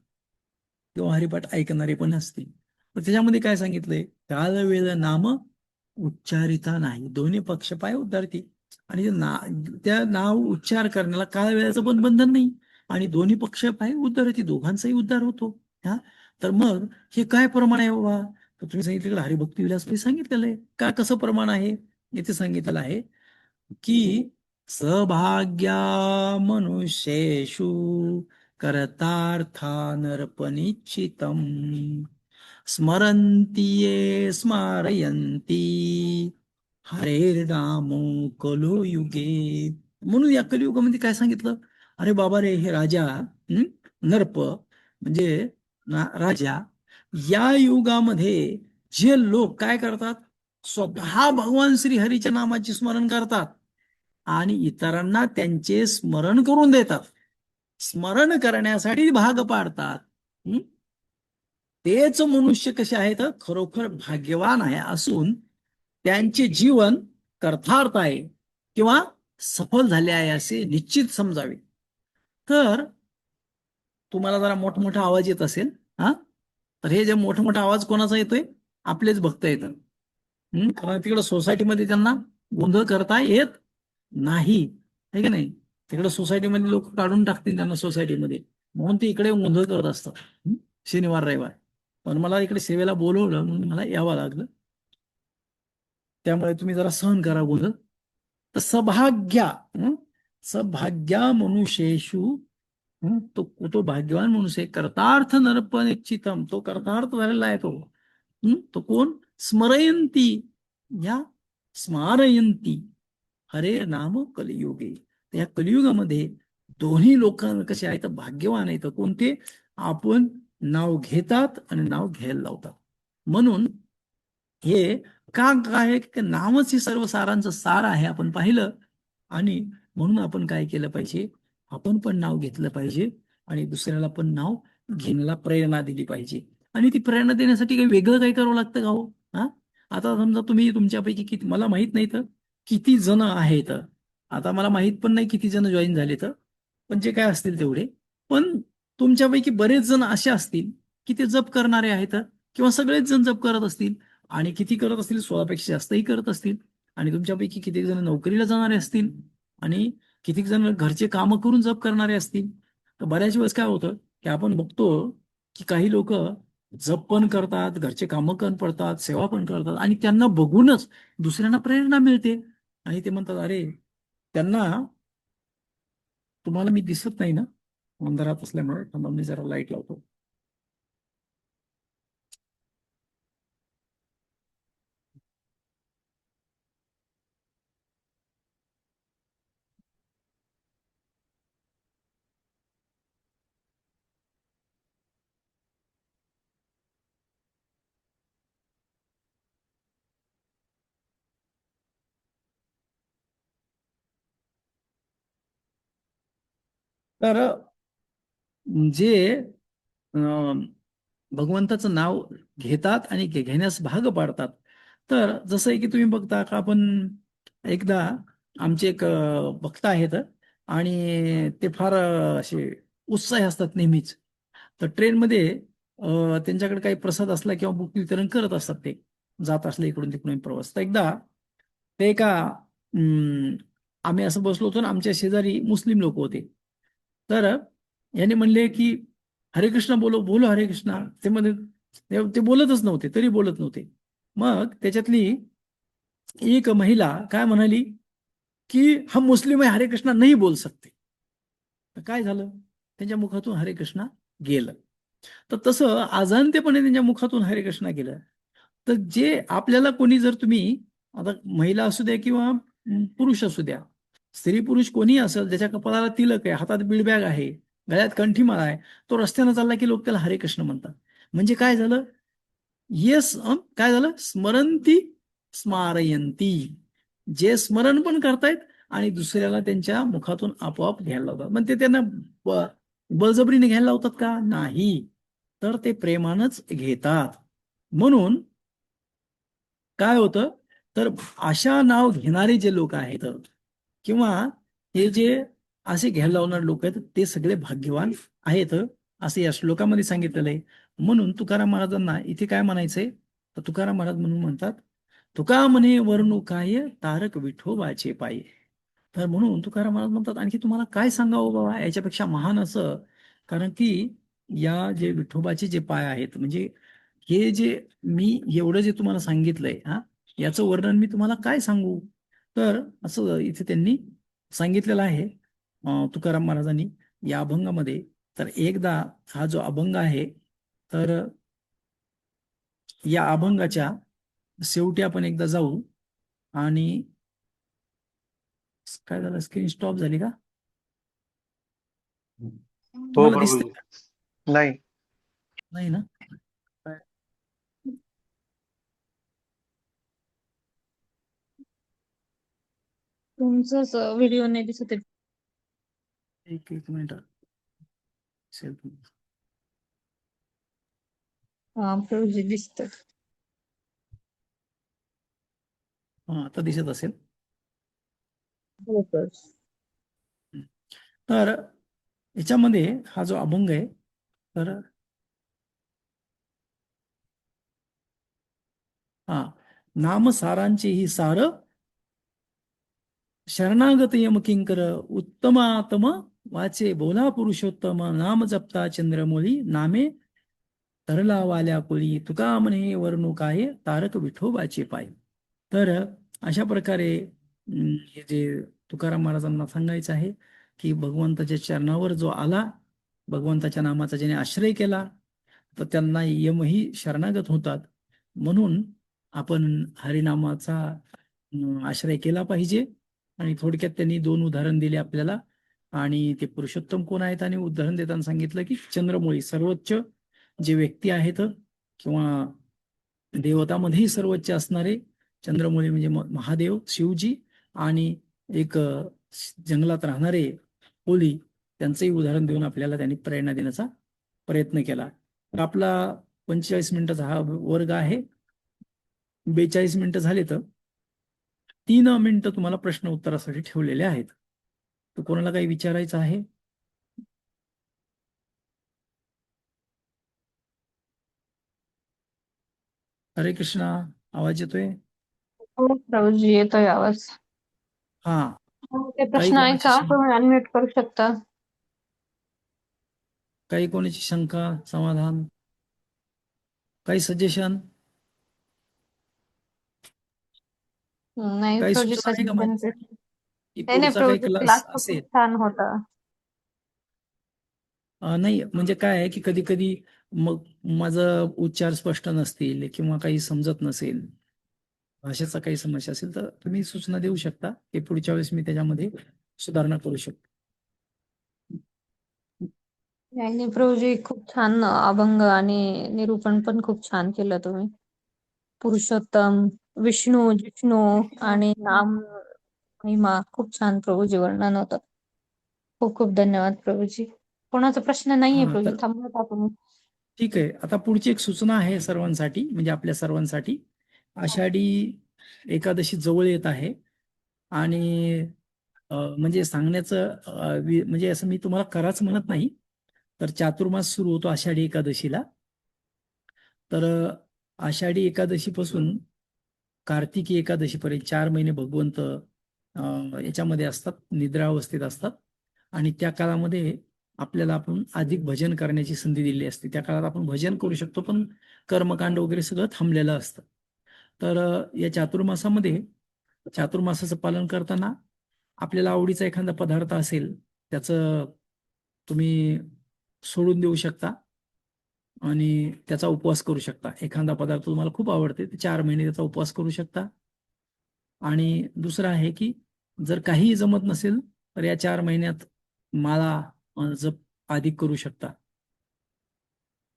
किंवा हरिपाठ ऐकणारे पण असतील. तर त्याच्यामध्ये काय सांगितलंय, काल वेळ नाम उच्चारिता नाही, दोन्ही पक्ष पाय उद्धारती. आणि त्या नाव उच्चार करण्याला काळ वेळाचं पण बंधन नाही, आणि दोन्ही पक्ष पाय उद्धारती, दोघांचाही उद्धार होतो. हा, तर मग हे काय प्रमाण आहे बाबा, तर तुम्ही सांगितलं हरिभक्ती विलासमध्ये सांगितलेलं आहे का, कसं प्रमाण आहे, इथे सांगितलेलं आहे की सभाग्या मनुष्येषु करतार्थानर्पणिचितम स्मरन्ति ये स्मारयन्ति हरेर्नामो कलो युगे. म्हणून या कलियुगामध्ये काय सांगितलं, अरे बाबा रे, हे राजा नरप म्हणजे राजा, या युगामध्ये जे लोक काय करतात, स्वतः भगवान श्री हरीच्या नामाचे स्मरण करतात आणि इतरांना त्यांचे स्मरण करून देतात, स्मरण करण्यासाठी भाग पाडतात, तेच मनुष्य कसे आहेत, खरोखर भाग्यवान आहे असून त्यांचे जीवन कर्तार्थ आहे किंवा सफल झाले आहे असे निश्चित समजावे. तर तुम्हाला जरा मोठमोठा आवाज येत असेल, हा, तर हे जे मोठमोठा आवाज कोणाचा येतोय, आपलेच भक्त येतात. कारण तिकडे सोसायटीमध्ये त्यांना गोंधळ करता येत नाही, आहे की नाही, तिकडे सोसायटीमध्ये लोक काढून टाकतील त्यांना सोसायटीमध्ये, म्हणून ते इकडे गोंधळ करत असतात शनिवार रविवार. पण मला इकडे सेवेला बोलवलं म्हणून मला यावं लागलं, त्यामुळे तुम्ही जरा सहन करा गोंधळ. तर सभाग्या, सभाग्या मनुष्येषु, तो तो भाग्यवान मनुष्य आहे, कर्तार्थ नरपण इच्छितम, तो कर्तार्थ झालेला आहे तो. तो कोण, स्मरयंती, या स्मारयंती हरे नाम कलियुगे. या कलियुगामध्ये दोन्ही लोक कसे आहेत, भाग्यवान आहेत कोणते, आपण नाव घेतात आणि नाव घ्यायला लावतात. म्हणून हे का काय आहे, की नामच हे सर्व सारांचं सार आहे, आपण पाहिलं. आणि म्हणून आपण काय केलं पाहिजे, आपण पण नाव घेतलं पाहिजे आणि दुसऱ्याला पण नाव घेण्याला प्रेरणा दिली पाहिजे. आणि ती प्रेरणा देण्यासाठी काही वेगळं काही करावं लागतं का हो, हा. आता समजा तुम्ही तुमच्यापैकी किती, मला माहित नाही तर किती जण आहेत, आता मला माहित पण नाही किती जण जॉईन झाले तर, पण जे काय असतील तेवढे. पण तुमच्यापैकी बरेच जण असे असतील की ते जप करणारे आहेत, किंवा सगळेच जण जप करत असतील, आणि किती करत असतील, 16पेक्षा जास्तही करत असतील. आणि तुमच्यापैकी कित्येक जण नोकरीला जाणारे असतील, आणि कितीक जण घरचे कामं करून जप करणारे असतील. तर बऱ्याच वेळेस काय होतं, की आपण बघतो की काही लोक जप पण करतात, घरचे कामं पण पडतात, सेवा पण करतात, आणि त्यांना बघूनच दुसऱ्यांना प्रेरणा मिळते. आणि ते म्हणतात, अरे, त्यांना, तुम्हाला मी दिसत नाही ना अंधारात असल्यामुळे, थांबा मी जरा लाईट लावतो. तर जे अं, भगवंताचं नाव घेतात आणि घेण्यास भाग पाडतात. तर जसं आहे की तुम्ही बघता का आपण एकदा आमचे एक भक्त आहेत आणि ते फार असे उत्साही असतात नेहमीच. तर ट्रेनमध्ये त्यांच्याकडे काही प्रसाद असला किंवा बुक वितरण करत असतात ते जात असले इकडून तिकडून प्रवास. तर एकदा ते एका अं, आम्ही असं बसलो होतो ना, आमच्या शेजारी मुस्लिम लोक होते. तर यांनी म्हणले की हरे कृष्ण बोलो बोलो हरे कृष्ण. ते मध्ये ते बोलतच नव्हते, तरी बोलत नव्हते. मग त्याच्यातली एक महिला काय म्हणाली की हम मुस्लिम है, हरे कृष्णा नहीं बोल सकते. तर काय झालं, त्यांच्या मुखातून हरे कृष्णा गेलं. तर तसं अजाणतेपणे त्यांच्या मुखातून हरे कृष्णा गेलं. तर जे आपल्याला कोणी जर तुम्ही आता महिला असू द्या किंवा पुरुष असू द्या, स्त्री पुरुष कोणी असेल ज्याच्या कपाळाला तिलक आहे, हातात बीडबॅग आहे, गळ्यात कंठीमाळा आहे, तो रस्त्यानं चालला की लोक त्याला हरे कृष्ण म्हणतात. म्हणजे काय झालं, येस, काय झालं, स्मरंती स्मारयंती. जे स्मरण पण करतायत आणि दुसऱ्याला त्यांच्या मुखातून आपोआप घ्यायला लावतात. पण ते त्यांना ब- बळजबरीने घ्यायला लावतात का? नाही. तर ते प्रेमानच घेतात. म्हणून काय होतं, तर अशा नाव घेणारे जे लोक आहेत किंवा हे जे असे घ्यायला लावणारे लोक आहेत ते सगळे भाग्यवान आहेत, असं या श्लोकामध्ये सांगितलेलं आहे. म्हणून तुकाराम महाराजांना इथे काय म्हणायचंय, तर तुकाराम महाराज म्हणून म्हणतात, तुका म्हणे वर्णू काय तारक विठोबाचे पायी. तर म्हणून तुकाराम महाराज म्हणतात, आणखी तुम्हाला काय सांगावं बाबा याच्यापेक्षा महान असं. कारण की या जे विठोबाचे जे पाय आहेत, म्हणजे हे जे मी एवढं जे तुम्हाला सांगितलंय हा, याचं वर्णन मी तुम्हाला काय सांगू. तर असं इथे त्यांनी सांगितलेलं आहे तुकाराम महाराजांनी या अभंगामध्ये. तर एकदा हा जो अभंग आहे, तर या अभंगाच्या शेवटी आपण एकदा जाऊ. आणि काय झालं, स्क्रीन स्टॉप झाली का? हो तुम्हाला दिसतंय प्रभूजी. का? नाही. नाही ना? काय? तुमचाच व्हिडिओ नाही दिसत आहे. एक मिनिट. सेल्फ. प्रभूजी दिसत. हा, आता दिसत असेल. हो सर. तर याच्यामध्ये हा जो अभंग आहे, तर हा, नाम सारांचे ही सार शरणागत यम किंकर उत्तमातम वाचे बोला पुरुषोत्तम नाम जपता चंद्रमौली नामे तरला वाल्या कोळी तुका म्हणे वर्णू काय तारक विठोबाचे पाय. तर अशा प्रकारे हे जे तुकाराम महाराजांना सांगायचं आहे की भगवंताच्या चरणावर जो आला, भगवंताच्या नामाचा ज्याने आश्रय केला, तर त्यांना यमही शरणागत होतात. म्हणून आपण हरिनामाचा आश्रय केला पाहिजे. आणि थोडक्यात त्यांनी दोन उदाहरण दिले आपल्याला. आणि ते पुरुषोत्तम कोण आहेत, आणि उदाहरण देताना सांगितलं की चंद्रमौळी सर्वोच्च जे व्यक्ती आहेत किंवा देवतामध्येही सर्वोच्च असणारे चंद्रमौळी म्हणजे महादेव शिवजी. आणि एक जंगलात राहणारे कोली, त्यांचंही उदाहरण देऊन आपल्याला त्यांनी प्रेरणा देण्याचा प्रयत्न केला. तर आपला 45 मिनिटाचा हा वर्ग आहे. 42 मिनिटं झाले, तर 3 मिनिटं तुम्हाला प्रश्न उत्तरासाठी ठेवलेले आहेत. तर कोणाला काही विचारायचं आहे? हरे कृष्णा. आवाज येतोय? हो प्रभूजी येतोय आवाज. हा. ते काही प्रश्न आहे कोणाची का, तुम्ही अनम्यूट करू शकता. काही कोणाची शंका, समाधान, काही सजेशन, नाही काही प्रभूजी सूचना आहे का माझी, सजेशन. की नाही नाही पुढचा काही प्रभूजी, क्लास क्लास तर खूप असेल? छान होता. नाही, म्हणजे काय आहे की कधी कधी मग माझं उच्चार स्पष्ट नसतील किंवा काही समजत नसेल, भाषेचा काही समस्या असेल, तर तुम्ही सूचना देऊ शकता की पुढच्या वेळेस मी त्याच्यामध्ये सुधारणा करू शकतो. नाही नाही प्रभूजी, खूप छान अभंग आणि निरूपण पण खूप छान केलं तुम्ही. पुरुषोत्तम, विष्णू, जिष्णू आणि नाम महिमा खूप छान प्रभूजी वर्णन होतं. खूप खूप धन्यवाद प्रभूजी. कोणाचा प्रश्न नाहीये हा प्रभूजी, तर थांबवत आपण. ठीक आहे. आता पुढची एक सूचना आहे सर्वांसाठी, म्हणजे आपल्या सर्वांसाठी. आषाढी एकादशी जवळ येत आहे आणि म्हणजे सांगण्याचं म्हणजे असं मी तुम्हाला कराच म्हणत नाही. तर चातुर्मास सुरू होतो आषाढी एकादशीला. तर आषाढी एकादशीपासून कार्तिकी एकादशीपर्यंत 4 महिने भगवंत याच्यामध्ये असतात, निद्रावस्थेत असतात. आणि त्या काळामध्ये आपल्याला आपण अधिक भजन करण्याची संधी दिली असते. त्या काळात आपण भजन करू शकतो, पण कर्मकांड वगैरे सगळं थांबलेलं असतं. तर या चातुर्मासामध्ये चातुर्मासाचं पालन करताना आपल्याला आवडीचा एखादा पदार्थ असेल, त्याचं तुम्ही सोडून देऊ शकता आणि त्याचा उपवास करू शकता. एखादा पदार्थ तुम्हाला खूप आवडते, तर 4 महिने त्याचा उपवास करू शकता. आणि दुसरं आहे की जर काहीही जमत नसेल, तर या 4 महिन्यात माळा जप अधिक करू शकता.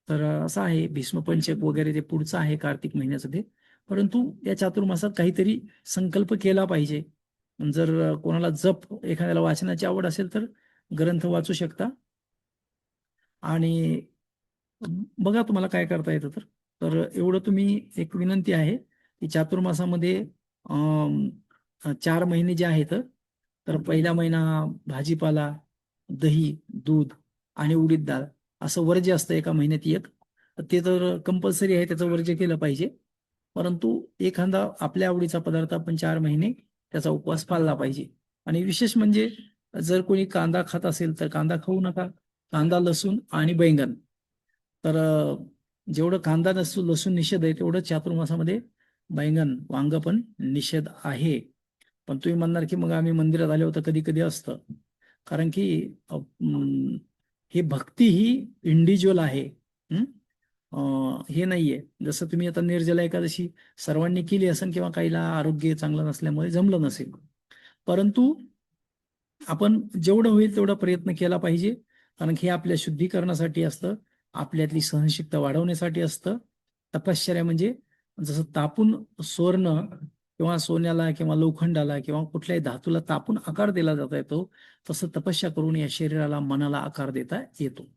तर असं आहे, भीष्मपंचक वगैरे ते पुढचं आहे कार्तिक महिन्याचं ते. परंतु या चातुर्मासात काहीतरी संकल्प केला पाहिजे. जर कोणाला जप, एखाद्याला वाचनाची आवड असेल तर ग्रंथ वाचू शकता. आणि बघा तुम्हाला काय करता येतं तर. तर एवढं तुम्ही, एक विनंती आहे की चातुर्मासामध्ये 4 महिने जे आहेत, तर पहिला महिना भाजीपाला, दही, दूध आणि उडीद डाळ असं वर्ज्य असतं एका महिन्यात एक. तर ते तर कंपल्सरी आहे, त्याचं वर्ज्य केलं पाहिजे. परंतु एखादा आपल्या आवडीचा पदार्थ आपण 4 महिने त्याचा उपवास पाळला पाहिजे. आणि विशेष म्हणजे जर कोणी कांदा खात असेल तर कांदा खाऊ नका. कांदा, लसूण आणि बैंगन. तर जेवढं कांदा लसूण निषेध आहे, तेवढं चातुर्मासामध्ये बैंगन, वांग पण निषेध आहे. पण तुम्ही म्हणणार की मग आम्ही मंदिरात आलो तर कधी कधी असतं. कारण की ही भक्ती ही इंडिव्हिज्युअल आहे. हं? हे नाहीये जसं तुम्ही आता निर्जला एकादशी सर्वांनी केली असेल, किंवा काहीला आरोग्य चांगलं नसल्यामुळे जमलं नसेल. परंतु आपण जेवढं होईल तेवढा प्रयत्न केला पाहिजे. कारण की हे आपल्या शुद्धीकरणासाठी असतं, आपल्यातली सहनशीलता वाढवण्यासाठी असतं. तपश्चर्या म्हणजे जसं तापून सुवर्ण किंवा सोन्याला किंवा लोखंडाला किंवा कुठल्याही धातूला तापून आकार दिला जाता येतो, तसं तपस्या करून या शरीराला, मनाला आकार देता येतो.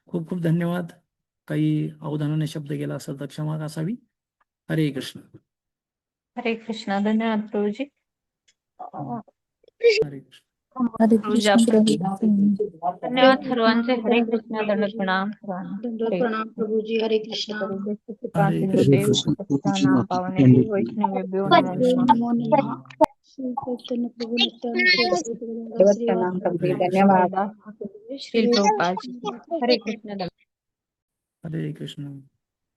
खूप खूप धन्यवाद. काही अवधानाने शब्द गेला असेल तर क्षमा असावी. हरे कृष्ण. हरे कृष्णा. धन्यवाद प्रभूजी. हरे कृष्ण. हरे प्रभूजी कृष्ण आपण प्रभू. धन्यवाद सर्वांचे. हरे कृष्णा. दंडवत प्रणाम सर्वांना. दंडवत हरे प्रणाम प्रभुजी. हरे कृष्णा. हरे हरे कृष्ण कृष्ण नाम पावने वैष्णवेभ्यो नमो नमः. नमो नमः. श्री चैतन्य प्रभु नित्यानंद श्री अद्वैत गदाधर दंडवत प्रणाम श्रीवासादि प्रभुजी. धन्यवाद. श्री प्रभुपाद. हरे कृष्ण. हरे कृष्ण.